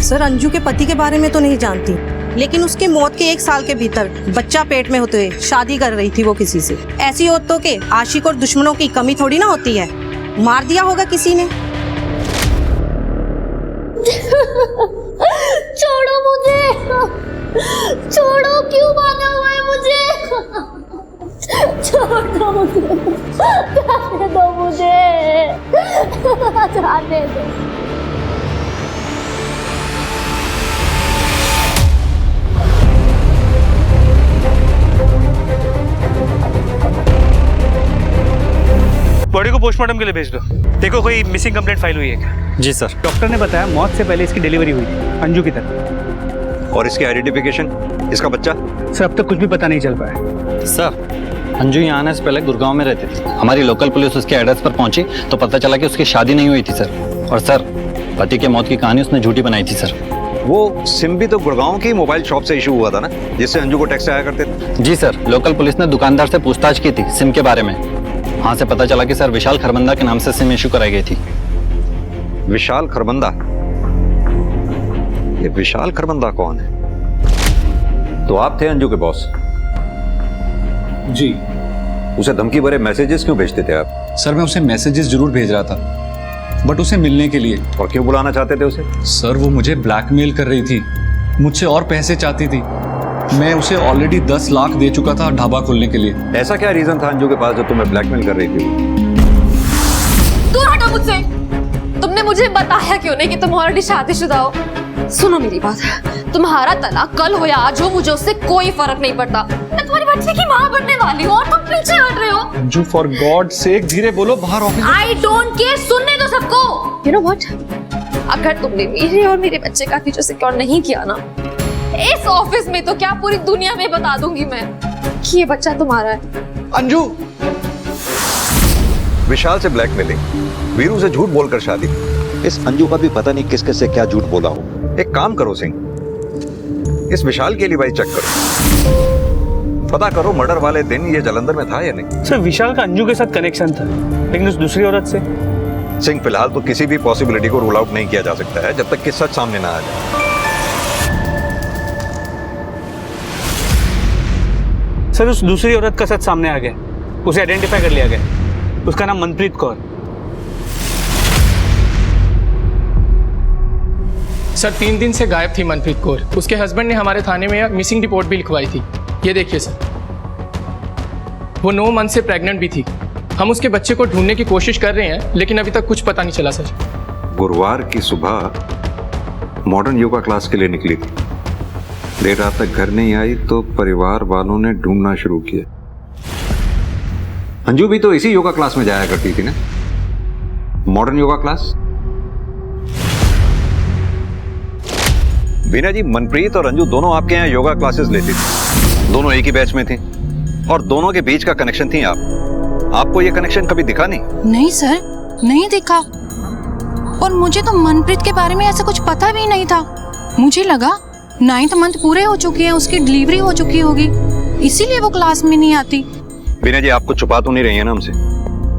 सर अंजू के पति के बारे में तो नहीं जानती, लेकिन उसकी मौत के 1 साल के भीतर बच्चा पेट में होते हुए शादी कर रही थी वो किसी से। ऐसी औरतों के आशिक और दुश्मनों की कमी थोड़ी ना होती है। मार दिया होगा किसी ने। छोड़ो मुझे, छोड़ो, क्यों बांधा हुआ है मुझे? छोड़ दो मुझे, जाने दो मुझे, जाने दो। बॉडी को पोस्टमार्टम के लिए भेज दो। देखो कोई मिसिंग कंप्लेंट फाइल हुई है क्या? जी सर। डॉक्टर ने बताया मौत से पहले इसकी डिलीवरी हुई थी अंजू की तरफ। और इसकी आइडेंटिफिकेशन, इसका बच्चा? सर अब तक कुछ भी पता नहीं चल पाया। सर अंजू यहाँ आने से पहले गुड़गांव में रहती थी। हमारी लोकल पुलिस उसके एड्रेस पर पहुंची तो पता चला कि उसकी शादी नहीं हुई थी सर। और सर पति के मौत की कहानी उसने झूठी बनाई थी सर। वो सिम भी तो गुड़गांव की मोबाइल शॉप से इशू हुआ था ना, जिससे अंजू को टैक्स आया करते थे। जी सर, लोकल पुलिस ने दुकानदार से पूछताछ की थी सिम के बारे में। वहाँ से पता चला कि सर विशाल खरबंदा के नाम से सिम इशू कराई गई थी। विशाल खरबंदा? ये विशाल खरबंदा कौन है? तो आप थे अंजू के बॉस? जी। उसे धमकी भरे मैसेजेस क्यों भेजते थे आप? सर मैं उसे मैसेजेस जरूर भेज रहा था, बट उसे मिलने के लिए। और क्यों बुलाना चाहते थे उसे? सर वो मुझे ब्लैकमेल कर रही थी, मुझसे और पैसे चाहती थी। मैं उसे ऑलरेडी 10 लाख दे चुका था ढाबा खोलने के लिए। ऐसा क्या रीजन था अंजू के पास जो तुम्हें ब्लैकमेल कर रही थी? दूर हटो मुझसे। तुमने मुझे बताया क्यों नहीं कि तुम ऑलरेडी शादीशुदा हो? सुनो मेरी बात, तुम्हारा तलाक कल हो या आज हो, मुझे उससे कोई फर्क नहीं पड़ता। मैं तुम्हारी बच्चे की माँ बनने वाली हूँ और तुम पीछे हट रहे हो। अंजू फॉर गॉड सेक धीरे बोलो, बाहर ऑफिस। I don't care, सुनने दो सबको। You know what? अगर तुमने मेरे और मेरे बच्चे का फ्यूचर सिक्योर नहीं किया ना, इस ऑफिस में तो क्या पूरी दुनिया में बता दूंगी मैं कि ये बच्चा तुम्हारा है। अंजू। विशाल से ब्लैकमेलिंग, वीरू से झूठ बोलकर शादी। इस अंजू का भी पता नहीं किस किस से क्या झूठ बोला हो। एक काम करो सिंह, इस विशाल के लिए भाई चेक करो, पता करो मर्डर वाले दिन ये जालंधर में था या नहीं। सर विशाल का अंजू के साथ कनेक्शन था, लेकिन उस दूसरी औरत से। सिंह फिलहाल तो किसी भी पॉसिबिलिटी को रूल आउट नहीं किया जा सकता है जब तक कि सच सामने ना आ जाए। सर उस दूसरी औरत का सच सामने आ गया, उसे आइडेंटिफाई कर लिया गया। उसका नाम मनप्रीत कौर। सर 3 दिन से गायब थी मनप्रीत कौर। उसके हस्बैंड ने हमारे थाने में मिसिंग रिपोर्ट भी लिखवाई थी। ये देखिए सर, वो 9 मंथ से प्रेग्नेंट भी थी। हम उसके बच्चे को ढूंढने की कोशिश कर रहे हैं, लेकिन अभी तक कुछ पता नहीं चला सर। गुरुवार की सुबह मॉडर्न योगा क्लास के लिए निकली थी, देर रात तक घर नहीं आई तो परिवार वालों ने ढूंढना शुरू किया। अंजू भी तो इसी योगा क्लास में जाया करती थी ना, मॉडर्न योगा क्लास। बीना जी, मनप्रीत और अंजू दोनों आपके यहाँ योगा क्लासेस लेती थी, दोनों एक ही बैच में थी और दोनों के बीच का कनेक्शन थी आप। आपको ये कनेक्शन कभी दिखा नहीं? नहीं सर, नहीं दिखा। और मुझे तो मनप्रीत के बारे में ऐसा कुछ पता भी नहीं था। मुझे लगा 9th मंथ पूरे हो चुके हैं, उसकी डिलीवरी हो चुकी होगी, इसीलिए वो क्लास में नहीं आती। बीना जी, आपको छुपा तो नहीं रही है ना हमसे,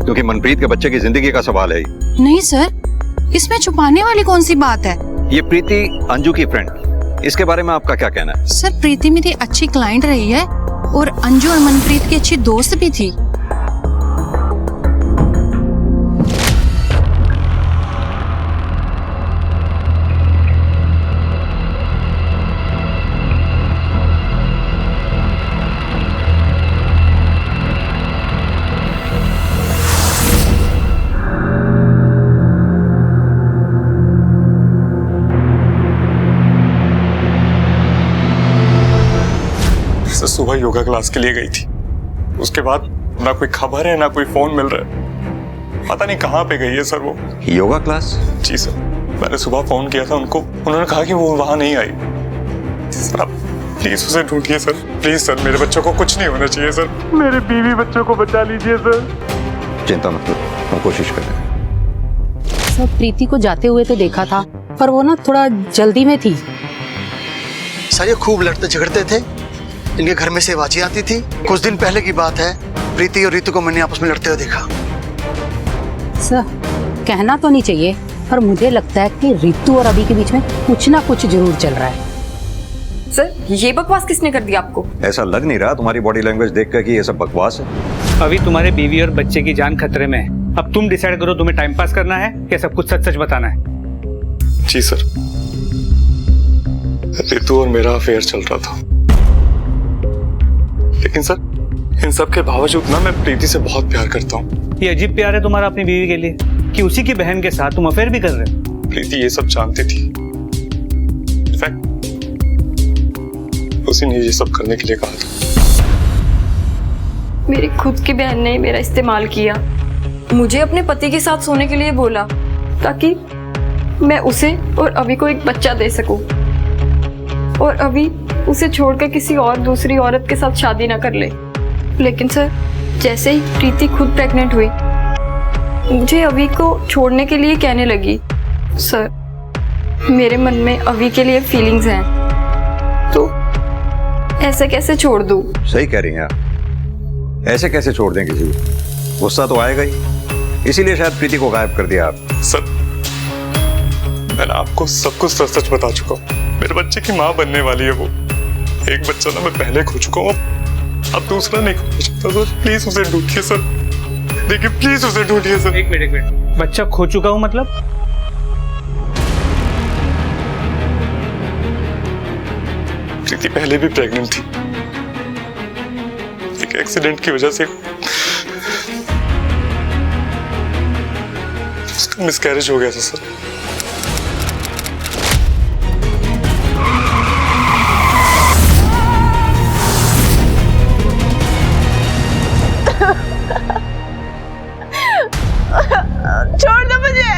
क्योंकि मनप्रीत के बच्चे की जिंदगी का सवाल है। नहीं सर, इसमें छुपाने वाली कौन सी बात है? ये प्रीति अंजू की फ्रेंड, इसके बारे में आपका क्या कहना है? सर प्रीति मेरी अच्छी क्लाइंट रही है और अंजू और मनप्रीत की अच्छी दोस्त भी थी। सुबह योगा क्लास के लिए गई थी, उसके बाद ना कोई खबर है ना कोई फोन मिल रहा है। पता नहीं कहाँ पे गई है सर वो। योगा क्लास? जी सर, मैंने सुबह फोन किया था उनको, उन्होंने कहा कि वो वहां नहीं आई। सर आप प्लीज उसे ढूंढिए सर, प्लीज सर, मेरे बच्चों को कुछ नहीं होना चाहिए सर, मेरे बीवी बच्चों को बचा लीजिए सर। चिंता मत करो, हम कोशिश कर रहे हैं। सर प्रीति को जाते हुए तो देखा था, पर वो ना थोड़ा जल्दी में थी। सर ये खूब लड़ते झगड़ते थे, इनके घर में से आवाजें आती थी। कुछ दिन पहले की बात है, प्रीति और रितु को मैंने आपस में लड़ते हुए देखा। सर कहना तो नहीं चाहिए, पर मुझे लगता है कि रितु और अभी के बीच में कुछ ना कुछ जरूर चल रहा है। सर ये बकवास किसने कर दिया आपको? ऐसा लग नहीं रहा तुम्हारी बॉडी लैंग्वेज देख कर कि ये सब बकवास है। अभी तुम्हारे बीवी और बच्चे की जान खतरे में है। अब तुम डिसाइड करो, तुम्हें टाइम पास करना है या सब कुछ सच सच बताना है। जी सर, रितु और मेरा अफेयर चल रहा था, लेकिन सर इन सब के बावजूद ना मैं प्रीति से बहुत प्यार करता हूँ। ये अजीब प्यार है तुम्हारा अपनी बीवी के लिए कि उसी की बहन के साथ तुम अफेयर भी कर रहे हो। प्रीति ये सब जानती थी, इनफैक्ट उसी ने ये सब करने के लिए कहा था। मेरी खुद की बहन ने मेरा इस्तेमाल किया, मुझे अपने पति के साथ सोने के लिए बोला ताकि मैं उसे और अभी को एक बच्चा दे सकूं, और अभी उसे छोड़कर किसी और दूसरी औरत के साथ शादी ना कर ले। लेकिन सर जैसे ही प्रीति खुद प्रेग्नेंट हुई, मुझे अभी को छोड़ने के लिए कहने लगी। सर मेरे मन में अभी के लिए फीलिंग्स हैं, तो ऐसे कैसे छोड़ दूं? सही कह रही हैं आप, ऐसे कैसे छोड़ दें किसी को? गुस्सा तो आएगा ही, इसीलिए शायद प्रीति को गायब कर दिया आप। सर मैंने आपको सब कुछ सच सच बता चुका हूँ। मेरे बच्चे की माँ बनने वाली है वो। एक बच्चा ना मैं पहले खो चुका हूँ, अब दूसरा नहीं खो सकता सर। प्लीज उसे ढूंढिए सर, देखिए प्लीज उसे ढूंढिए सर। एक मिनट, बच्चा खो चुका हूँ मतलब? प्रीति पहले भी प्रेग्नेंट थी, एक एक्सीडेंट की वजह से उसका मिसकैरेज हो गया था सर। छोड़ दो मुझे,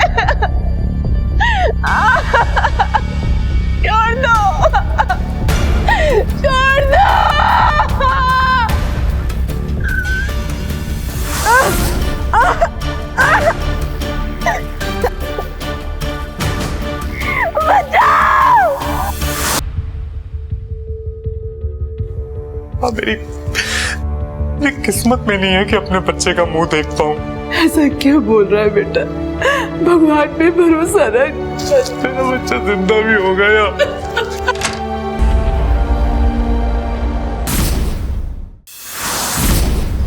छोड़ दो, छोड़ दो। बचाओ। मेरी किस्मत में नहीं है कि अपने बच्चे का मुंह देख पाऊं। ऐसा क्यों बोल रहा है बेटा? भगवान पे भरोसा रख, मेरा बच्चा जिंदा भी हो गया।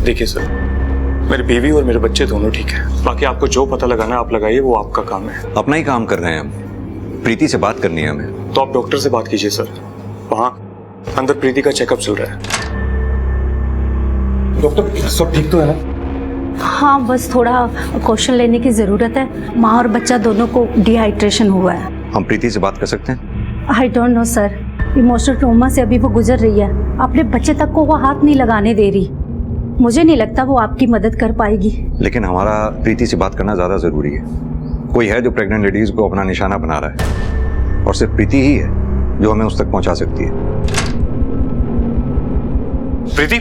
देखिए सर, मेरी बीवी और मेरे बच्चे दोनों ठीक है, बाकी आपको जो पता लगाना है आप लगाइए, वो आपका काम है। अपना ही काम कर रहे हैं हम, प्रीति से बात करनी है हमें। तो आप डॉक्टर से बात कीजिए सर, वहाँ अंदर प्रीति का चेकअप चल रहा है। डॉक्टर सब ठीक तो है ना? हाँ बस थोड़ा क्वेश्चन लेने की जरूरत है। माँ और बच्चा दोनों को डिहाइड्रेशन हुआ है। हम प्रीति से बात कर सकते हैं? I don't know sir, emotional trauma से अभी वो गुजर रही है। अपने बच्चे तक को वो हाथ नहीं लगाने दे रही। मुझे नहीं लगता वो आपकी मदद कर पाएगी। लेकिन हमारा प्रीति से बात करना ज्यादा जरूरी है। कोई है जो प्रेग्नेंट लेडीज को अपना निशाना बना रहा है, और सिर्फ प्रीति ही है जो हमें उस तक पहुंचा सकती है। प्रीति?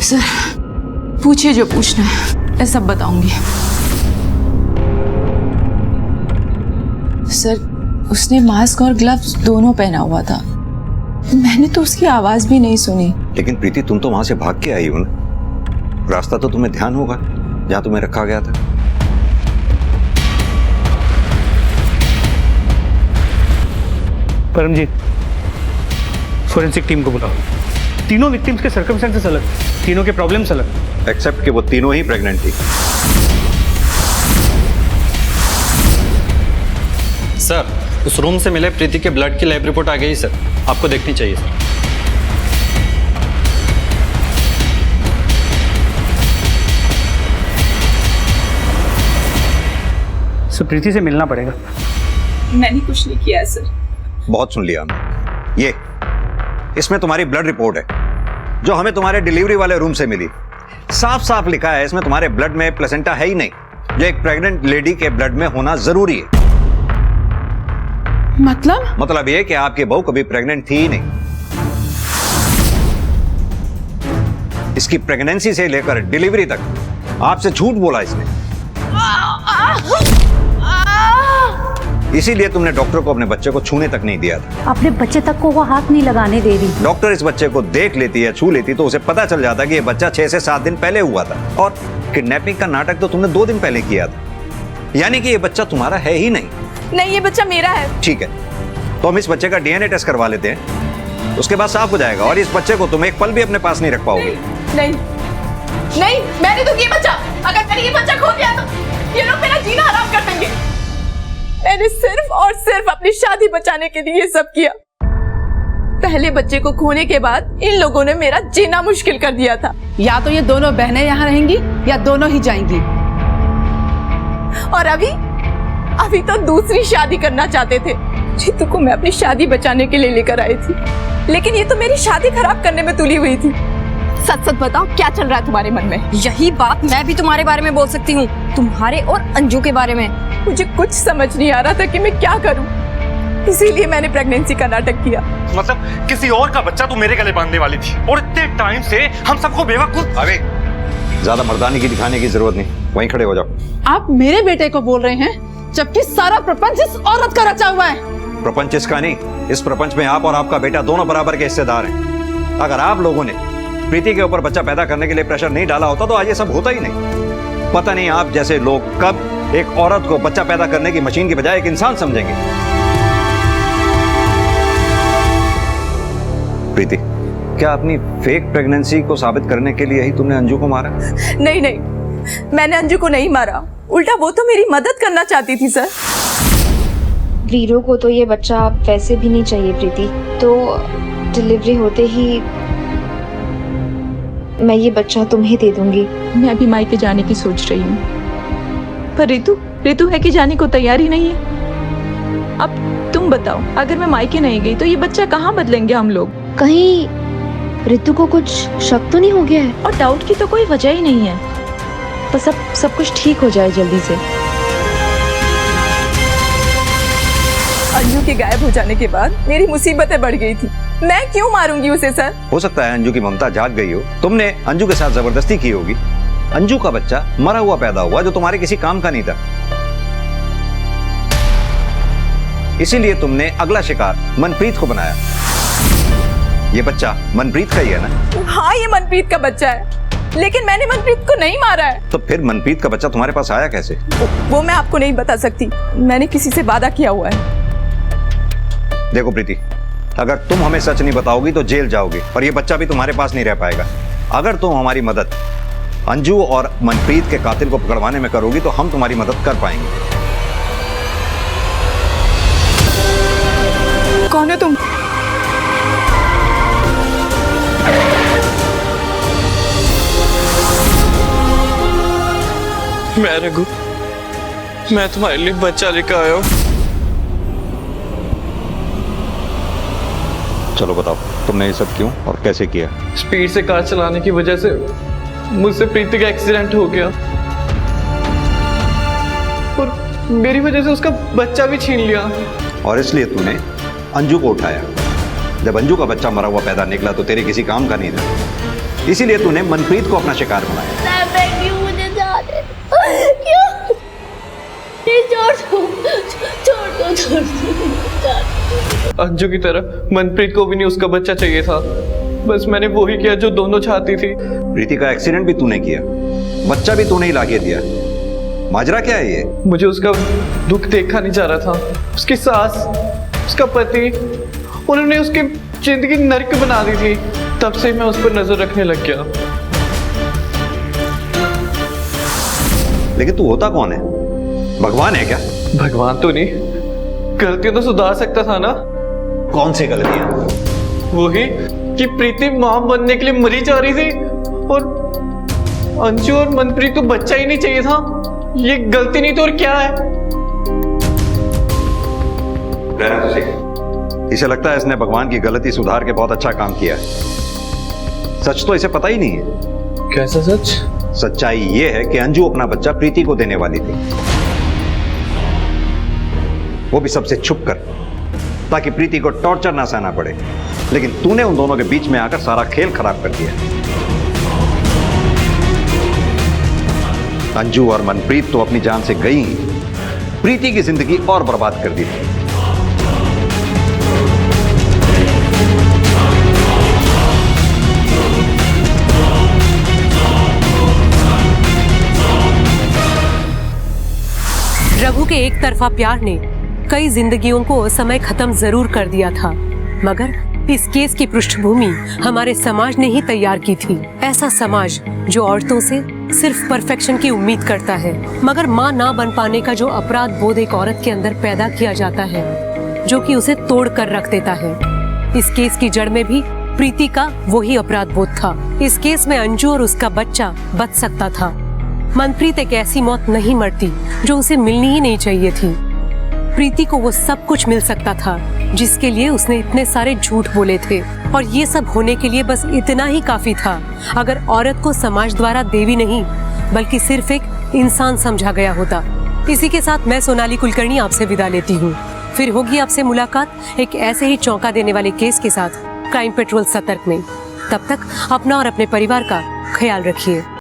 सर पूछिए जो पूछना है, मैं सब बताऊंगी। सर उसने मास्क और ग्लव्स दोनों पहना हुआ था, मैंने तो उसकी आवाज भी नहीं सुनी। लेकिन प्रीति तुम तो वहां से भाग के आई हो ना, रास्ता तो तुम्हें ध्यान होगा जहां तुम्हें रखा गया था। परमजीत फोरेंसिक टीम को बुलाओ। तीनों विक्टिम्स के सर्कमस्टेंसेस अलग, तीनों के प्रॉब्लम्स अलग। एक्सेप्ट कि वो तीनों ही प्रेग्नेंट थी। सर, उस रूम से मिले प्रीति के ब्लड की लैब रिपोर्ट आ गई सर, आपको देखनी चाहिए सर। सर प्रीति से मिलना पड़ेगा। मैंने कुछ नहीं किया है सर। बहुत सुन लिया हमने। ये इसमें तुम्हारी ब्लड रिपोर्ट है जो हमें तुम्हारे डिलीवरी वाले रूम से मिली। साफ साफ लिखा है इसमें तुम्हारे ब्लड में प्लेसेंटा है ही नहीं, जो एक प्रेग्नेंट लेडी के ब्लड में होना जरूरी है। मतलब ये कि आपकी बहू कभी प्रेग्नेंट थी ही नहीं। इसकी प्रेगनेंसी से लेकर डिलीवरी तक आपसे झूठ बोला इसने। इसीलिए तुमने डॉक्टर को अपने बच्चे को छूने तक नहीं दिया था। अपने बच्चे तक को वो हाथ नहीं लगाने दे रही। डॉक्टर इस बच्चे को देख लेती है, छू लेती तो उसे पता चल जाता कि ये बच्चा 6 से 7 दिन पहले हुआ था। और किडनैपिंग का नाटक तो तुमने 2 दिन पहले किया था, यानी कि ये बच्चा तुम्हारा है ही नहीं। नहीं, ये बच्चा मेरा है। ठीक है, तो हम इस बच्चे का डीएनए टेस्ट करवा लेते हैं, उसके बाद साफ हो जाएगा। और इस बच्चे को तुम एक पल भी अपने पास नहीं रख पाओगे। नहीं, मैंने तो ये बच्चा, अगर मैंने ये बच्चा खो दिया तो ये लोग मेरा जीना हराम कर देंगे। मैंने सिर्फ और सिर्फ अपनी शादी बचाने के लिए ये सब किया। पहले बच्चे को खोने के बाद इन लोगों ने मेरा जीना मुश्किल कर दिया था। या तो ये दोनों बहनें यहाँ रहेंगी या दोनों ही जाएंगी। और अभी तो दूसरी शादी करना चाहते थे। जीतू को मैं अपनी शादी बचाने के लिए लेकर आई थी, लेकिन ये तो मेरी शादी खराब करने में तुली हुई थी। सच सच बताओ, क्या चल रहा है तुम्हारे मन में? यही बात मैं भी तुम्हारे बारे में बोल सकती हूँ, तुम्हारे और अंजू के बारे में। मुझे कुछ समझ नहीं आ रहा था कि मैं क्या करूं, इसीलिए मैंने प्रेगनेंसी का नाटक किया। मतलब किसी और का बच्चा तू मेरे गले बांधने वाली थी, और इतने टाइम से हम सबको बेवकूफ। अबे ज्यादा मर्दानी की दिखाने की जरूरत नहीं, वहीं खड़े हो जाओ। आप मेरे बेटे को बोल रहे हैं, जबकि सारा प्रपंच इस औरत का रचा हुआ है। प्रपंच इसका नहीं, इस प्रपंच में आप और आपका बेटा दोनों बराबर के हिस्सेदार हैं। अगर आप लोगों ने प्रीति के ऊपर बच्चा पैदा करने के लिए प्रेशर नहीं डाला होता तो आज ये सब होता ही नहीं। पता नहीं आप जैसे लोग कब एक औरत को बच्चा पैदा करने की मशीन की बजाय एक इंसान समझेंगे। प्रीति, क्या अपनी फेक प्रेगनेंसी को साबित करने के लिए ही तुमने अंजू को मारा? नहीं, मैंने अंजू को नहीं मारा, उल्टा वो तो मेरी मदद करना चाहती थी सर। वीरू को तो ये बच्चा वैसे भी नहीं चाहिए प्रीति, तो डिलीवरी होते ही मैं ये बच्चा तुम्हें दे दूंगी। मैं अभी मायके जाने की सोच रही हूँ, पर रितु है कि जाने को तैयार ही नहीं है। अब तुम बताओ, अगर मैं मायके नहीं गई तो ये बच्चा कहाँ बदलेंगे हम लोग? कहीं रितु को कुछ शक तो नहीं हो गया है? और डाउट की तो कोई वजह ही नहीं है, बस सब कुछ ठीक हो जाए जल्दी से। अंजू के गायब हो जाने के बाद मेरी मुसीबतें बढ़ गई थी। मैं क्यों मारूंगी उसे सर? हो सकता है अंजू की ममता जाग गई हो, तुमने अंजू के साथ जबरदस्ती की होगी। अंजू का बच्चा मरा हुआ पैदा हुआ जो तुम्हारे किसी काम का नहीं था, इसीलिए तुमने अगला शिकार मनप्रीत को बनाया। ये बच्चा मनप्रीत का ही है ना? हाँ, ये मनप्रीत का बच्चा है, लेकिन मैंने मनप्रीत को नहीं मारा है। तो फिर मनप्रीत का बच्चा तुम्हारे पास आया कैसे? वो मैं आपको नहीं बता सकती, मैंने किसी से वादा किया हुआ है। देखो प्रीति, अगर तुम हमें सच नहीं बताओगी तो जेल जाओगी और ये बच्चा भी तुम्हारे पास नहीं रह पाएगा। अगर तुम हमारी मदद अंजू और मनप्रीत के कातिल को पकड़वाने में करोगी तो हम तुम्हारी मदद कर पाएंगे। कौन है तुम? मैं रघु, मैं तुम्हारे लिए बच्चा लेकर आया हूँ। चलो बताओ, तुमने ये सब क्यों और कैसे किया? स्पीड से कार चलाने की वजह से मुझसे प्रीति का एक्सीडेंट हो गया और मेरी वजह से उसका बच्चा भी छीन लिया। और इसलिए तूने अंजू को उठाया। जब अंजू का बच्चा मरा हुआ पैदा निकला तो तेरे किसी काम का नहीं था, इसीलिए तूने मनप्रीत को अपना शिकार बनाया। अंजू की तरह मनप्रीत को भी नहीं उसका बच्चा चाहिए था, बस मैंने वो ही किया जो दोनों चाहती थी। प्रीति का एक्सीडेंट भी तूने किया, बच्चा भी तूने ही लाके दिया। माजरा क्या है ये? मुझे उसका दुख देखा नहीं जा रहा था। उसकी सास, उसका पति, उन्होंने उसके जिंदगी नर्क बना दी थी, तब से मैं उस पर नजर रखने लग गया। लेकिन तू होता कौन है? भगवान है क्या? भगवान तो नहीं, गलतियां तो सुधार सकता था ना। कौन सी गलतियां? वही कि प्रीति मां बनने के लिए मरी जा रही थी और अंशु और मनप्रीत को बच्चा ही नहीं चाहिए था। ये गलती नहीं तो और क्या है? इसे लगता है इसने भगवान की गलती सुधार के बहुत अच्छा काम किया है। सच तो इसे पता ही नहीं है। कैसा सच? सच्चाई ये है कि अंजू अपना बच्चा प्रीति को देने वाली थी, वो भी सबसे छुप कर, ताकि प्रीति को टॉर्चर ना सहना पड़े। लेकिन तूने उन दोनों के बीच में आकर सारा खेल खराब कर दिया। अंजू और मनप्रीत तो अपनी जान से गई ही, प्रीति की जिंदगी और बर्बाद कर दी थी। रघु के एक तरफा प्यार ने कई जिंदगियों को समय खत्म जरूर कर दिया था, मगर इस केस की पृष्ठभूमि हमारे समाज ने ही तैयार की थी। ऐसा समाज जो औरतों से सिर्फ परफेक्शन की उम्मीद करता है, मगर मां ना बन पाने का जो अपराध बोध एक औरत के अंदर पैदा किया जाता है, जो कि उसे तोड़ कर रख देता है। इस केस की जड़ में भी प्रीति का वही अपराध बोध था। इस केस में अंजू और उसका बच्चा बच सकता था। मनप्रीत एक ऐसी मौत नहीं मरती जो उसे मिलनी ही नहीं चाहिए थी। प्रीति को वो सब कुछ मिल सकता था जिसके लिए उसने इतने सारे झूठ बोले थे, और ये सब होने के लिए बस इतना ही काफी था अगर औरत को समाज द्वारा देवी नहीं बल्कि सिर्फ एक इंसान समझा गया होता। इसी के साथ मैं सोनाली कुलकर्णी आपसे विदा लेती हूँ। फिर होगी आपसे मुलाकात एक ऐसे ही चौंका देने वाले केस के साथ क्राइम पेट्रोल सतर्क में। तब तक अपना और अपने परिवार का ख्याल रखिए।